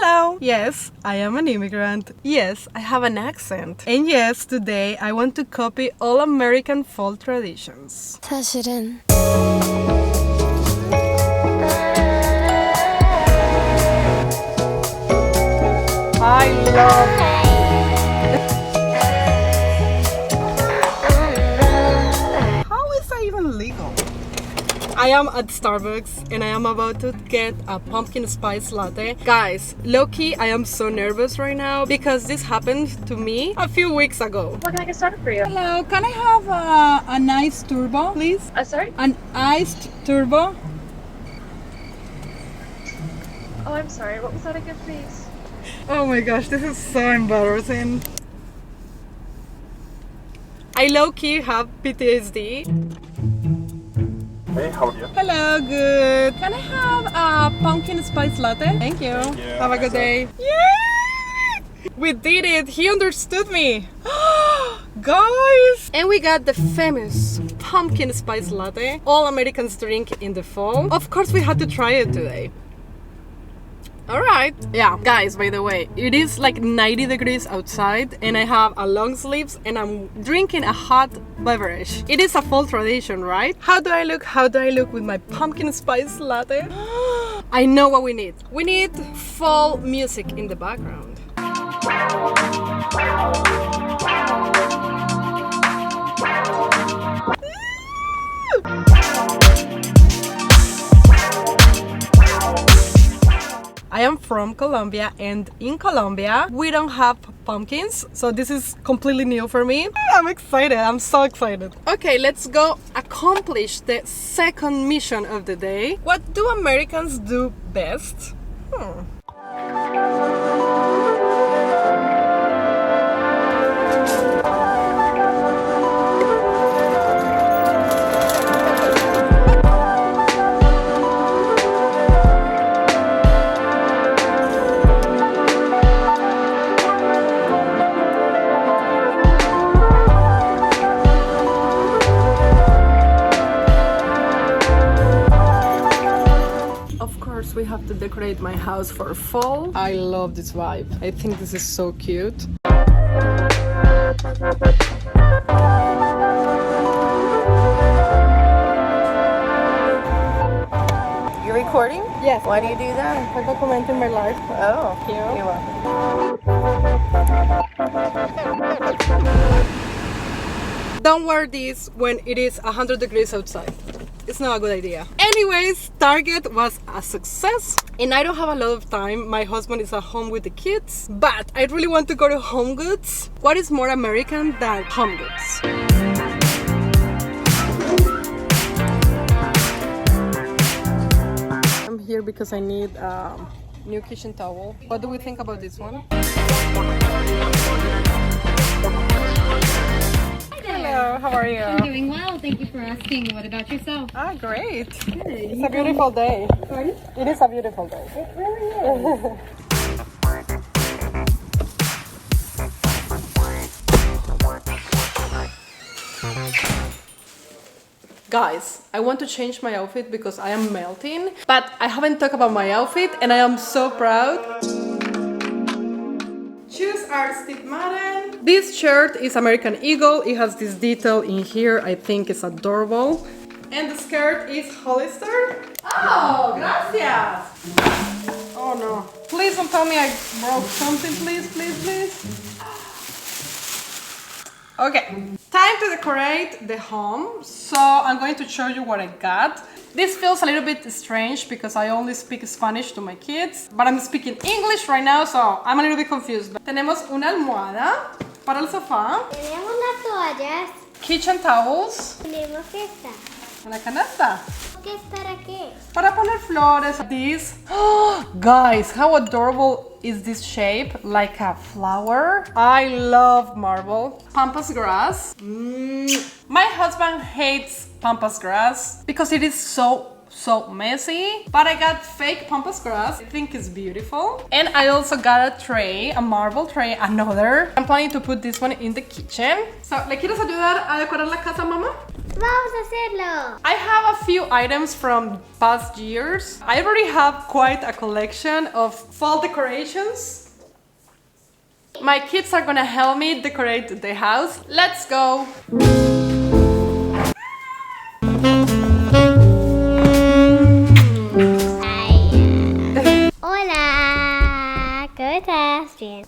Hello! Yes, I am an immigrant. Yes, I have an accent. And yes, today I want to copy all American fall traditions. 사실은 I love How is that even legal? I am at Starbucks and I am about to get a pumpkin spice latte. Guys, low-key, I am so nervous right now because this happened to me a few weeks ago. What can I get started for you? Hello, can I have an iced turbo, please? Sorry? An iced turbo? Oh, I'm sorry. What was that again, please? Oh my gosh, this is so embarrassing. I low-key have PTSD. Hey, how are you? Hello, good. Can I have a pumpkin spice latte? Thank you. Have a good day. Yay! We did it. He understood me. Guys! And we got the famous pumpkin spice latte all Americans drink in the fall. Of course, we had to try it today. Alright. Yeah, guys, by the way, it is like 90 degrees outside and I have a long sleeves and I'm drinking a hot beverage. It is a fall tradition, right? How do I look? How do I look with my pumpkin spice latte? I know what we need. We need fall music in the background. I am from Colombia and in Colombia we don't have pumpkins, so this is completely new for me. I'm excited, I'm so excited. Okay, let's go accomplish the second mission of the day. What do Americans do best? We have to decorate my house for fall. I love this vibe. I think this is so cute. You're recording? Yes. Why do you do that? I'm documenting my life. Oh, Cute. you're welcome. Don't wear this when it is 100 degrees outside. It's not a good idea. Anyways, Target was a success and I don't have a lot of time. My husband is at home with the kids, but I really want to go to Home Goods. What is more American than Home Goods? I'm here because I need a new kitchen towel. What do we think about this one? Hello, how are you? I'm doing well, thank you for asking. What about yourself? Ah, great. Good. It's a beautiful day. Pardon? It is a beautiful day. It really is. Guys, I want to change my outfit because I am melting, but I haven't talked about my outfit and I am so proud. Shoes are Steve Madden. This shirt is American Eagle. It has this detail in here. I think it's adorable. And the skirt is Hollister. Oh, gracias. Oh no. Please don't tell me I broke something, please, please, please. Okay, time to decorate the home. So I'm going to show you what I got. This feels a little bit strange because I only speak Spanish to my kids, but I'm speaking English right now, so I'm a little bit confused. Tenemos una almohada para el sofá. Tenemos las toallas. Kitchen towels. Tenemos esta. Una canasta. ¿Qué es para qué? Para poner flores. This. Guys, how adorable is this shape? Like a flower. I love marble. Pampas grass. My husband hates pampas grass because it is so messy, but I got fake pampas grass. I think it's beautiful. And I also got a tray, a marble tray, another. I'm planning to put this one in the kitchen. So, ¿le quieres ayudar a decorar la casa, mamá? Vamos a hacerlo. I have a few items from past years. I already have quite a collection of fall decorations. My kids are gonna help me decorate the house. Let's go! Hola, ¿cómo estás? Bien.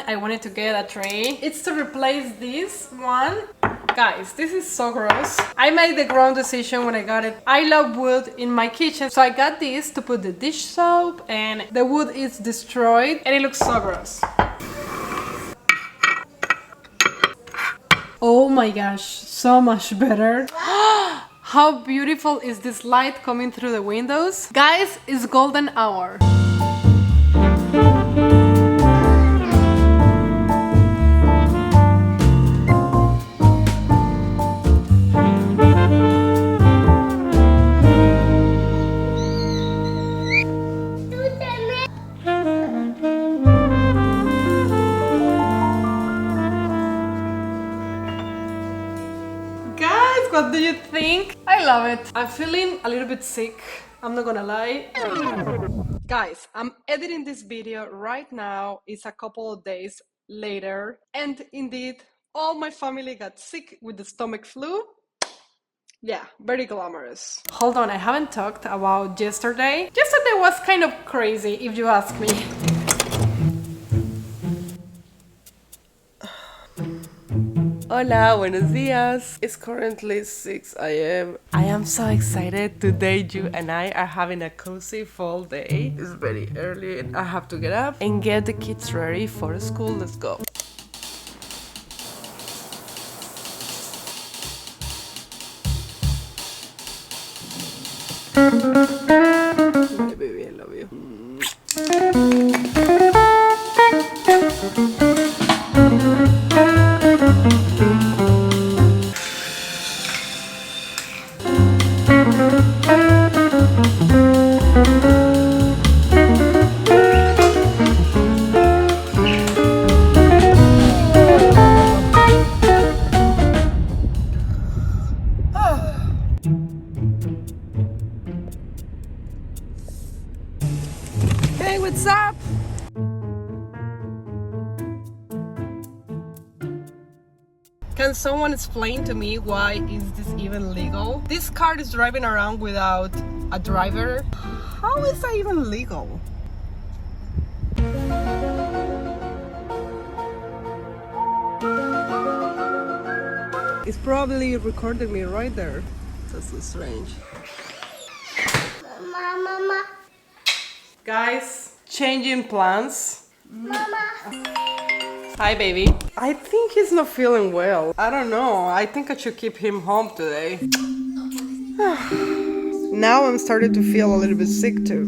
I wanted to get a tray. It's to replace this one. Guys, this is so gross. I made the wrong decision when I got it. I love wood in my kitchen, so I got this to put the dish soap, and the wood is destroyed and it looks so gross. Oh my gosh, so much better. How beautiful is this light coming through the windows? Guys, it's golden hour. What do you think? I love it. I'm feeling a little bit sick, I'm not gonna lie. Guys, I'm editing this video right now. It's a couple of days later, and indeed, all my family got sick with the stomach flu. Yeah, very glamorous. Hold on, I haven't talked about yesterday. Yesterday was kind of crazy, if you ask me. Hola, buenos días. It's currently 6 a.m. I am so excited. Today you and I are having a cozy fall day. It's very early and I have to get up and get the kids ready for school. Let's go. My baby, I love you. Hey, what's up? Can someone explain to me why is this even legal? This car is driving around without a driver. How is that even legal? It's probably recording me right there. That's so strange. Mama. Guys, changing plans. Mama. Hi, baby. I think he's not feeling well. I don't know. I think I should keep him home today. Now I'm starting to feel a little bit sick too.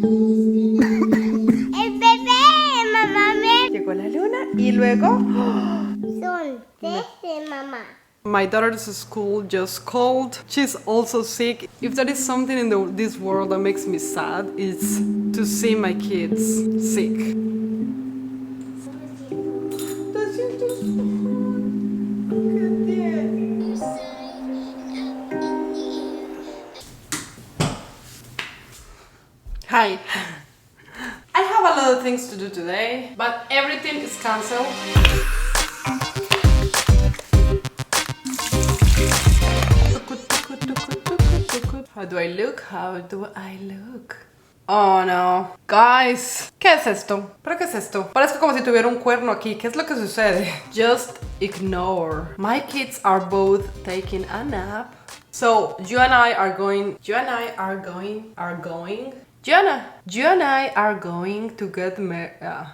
El bebé, mamá. Llegó la luna y luego... Son 13, mamá. My daughter's school just called. She's also sick. If there is something in this world that makes me sad, it's to see my kids sick. Hi. I have a lot of things to do today, but everything is cancelled. How do I look? How do I look? Oh no. Guys, ¿qué es esto? ¿Pero qué es esto? Parece como si tuviera un cuerno aquí. ¿Qué es lo que sucede? Just ignore. My kids are both taking a nap. So, you and I are going to get married.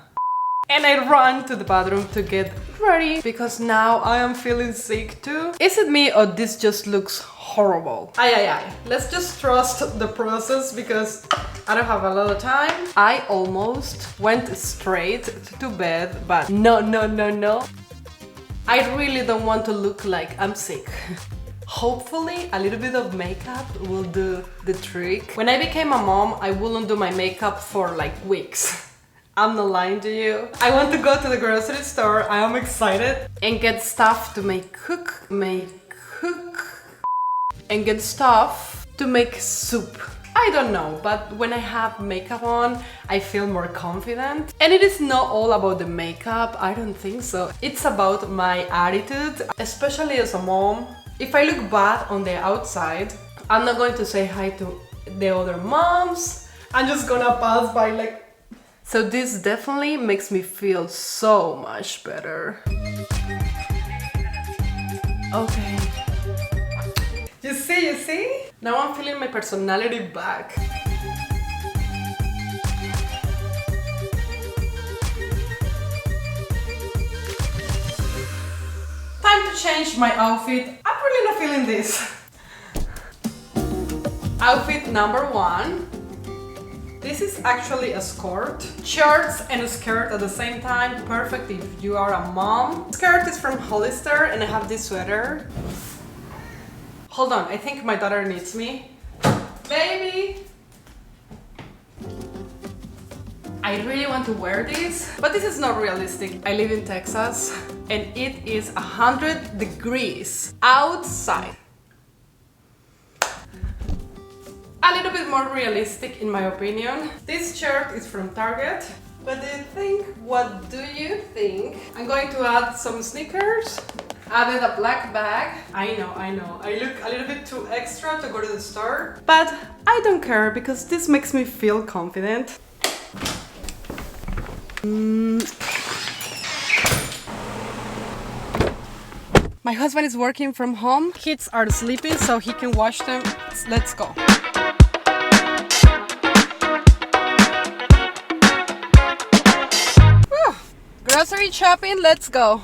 And I run to the bathroom to get ready because now I am feeling sick too. Is it me or this just looks horrible? Ay. Let's just trust the process because I don't have a lot of time. I almost went straight to bed, but no. I really don't want to look like I'm sick. Hopefully a little bit of makeup will do the trick. When I became a mom, I wouldn't do my makeup for like weeks. I'm not lying to you. I want to go to the grocery store. I am excited and get stuff to cook, and get stuff to make soup. I don't know, but when I have makeup on, I feel more confident. And it is not all about the makeup, I don't think so. It's about my attitude, especially as a mom. If I look bad on the outside, I'm not going to say hi to the other moms. I'm just gonna pass by like... So this definitely makes me feel so much better. Okay. You see? Now I'm feeling my personality back. Time to change my outfit. I'm really not feeling this. Outfit number 1. This is actually a skirt. Shorts and a skirt at the same time. Perfect if you are a mom. Skirt is from Hollister and I have this sweater. Hold on, I think my daughter needs me. Baby! I really want to wear this, but this is not realistic. I live in Texas and it is 100 degrees outside. A little bit more realistic in my opinion. This shirt is from Target. What do you think? I'm going to add some sneakers. Added a black bag. I know. I look a little bit too extra to go to the store. But I don't care because this makes me feel confident. My husband is working from home. Kids are sleeping so he can wash them. Let's go. Grocery shopping, let's go.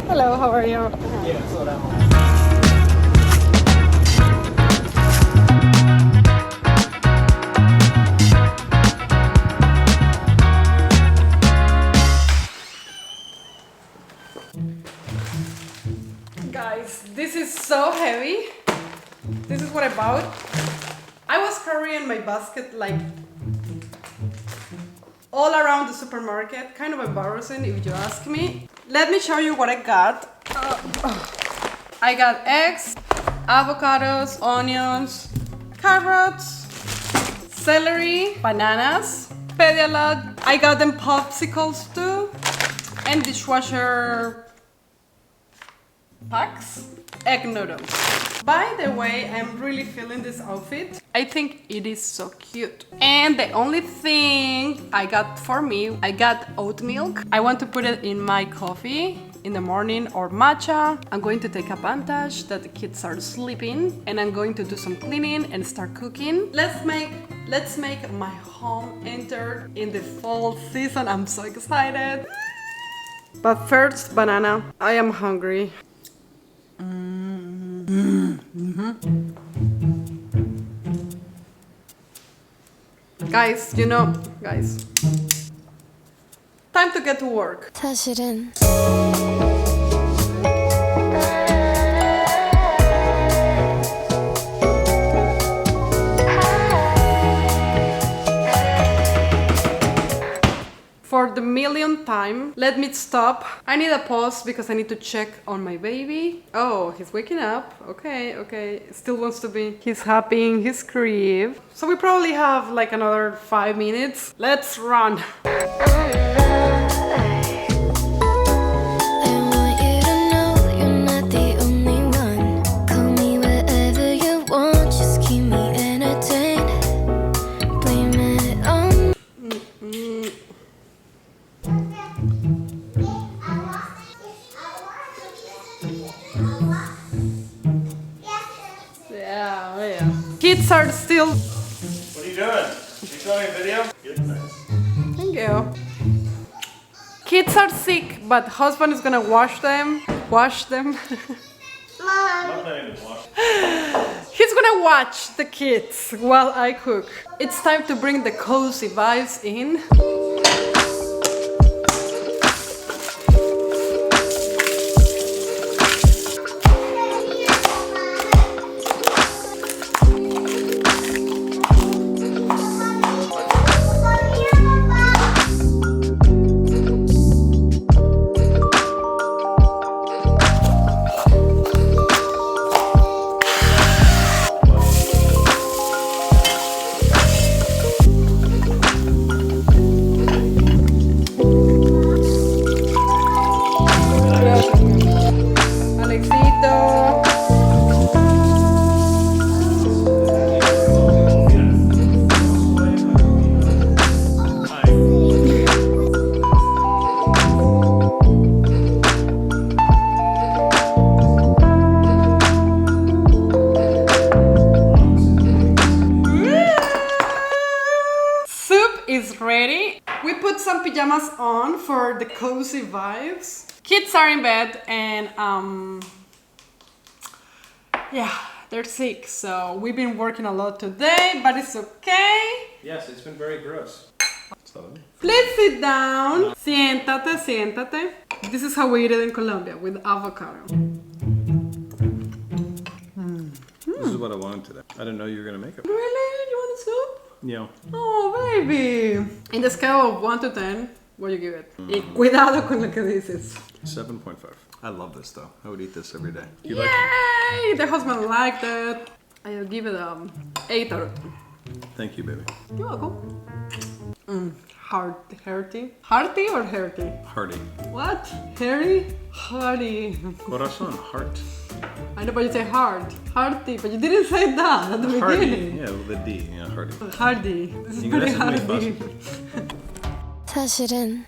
Hello, how are you? Yeah, slow down. Guys, this is so heavy. This is what I bought. I was carrying my basket like all around the supermarket. Kind of embarrassing if you ask me. Let me show you what I got. I got eggs, avocados, onions, carrots, celery, bananas, Pedialyte. I got them popsicles too, and dishwasher packs, egg noodles. By the way, I'm really feeling this outfit. I think it is so cute. And the only thing I got for me, I got oat milk. I want to put it in my coffee in the morning or matcha. I'm going to take advantage that the kids are sleeping and I'm going to do some cleaning and start cooking. Let's make my home enter in the fall season. I'm so excited. But first, banana. I am hungry. Guys, time to get to work. 사실은 For the millionth time, let me stop. I need a pause because I need to check on my baby. Oh, he's waking up. Okay. Still wants to be. He's happy in his crib. So we probably have like another 5 minutes. Let's run. I want you to know you're not the only one. Kids are still. What are you doing? You showing a video? You look nice. Thank you. Kids are sick, but husband is gonna wash them. Wash them. I'm not planning to wash. He's gonna watch the kids while I cook. It's time to bring the cozy vibes in. Is ready. We put some pajamas on for the cozy vibes. Kids are in bed and yeah, they're sick, so we've been working a lot today, but it's okay. Yes, it's been very gross. Please sit down. Siéntate, siéntate. This is how we eat it in Colombia, with avocado. This is what I wanted today. I didn't know you were gonna make it. Really? You want a soup? Yeah. Oh, baby. In the scale of 1 to 10, what do you give it? Y cuidado con lo que dices. 7.5. I love this though. I would eat this every day. You Yay! like it? The husband liked it. I'll give it 8 out of 10. Thank you, baby. You're welcome. Hearty. Hearty or hearty? Hearty. What? Hairy? Hearty. Corazon, heart. I know, but you say heart. Hearty, but you didn't say that at the Hearty. beginning. Yeah, with a D. Yeah, hearty. Hardy. This is You guys pretty have made hardy. 사실은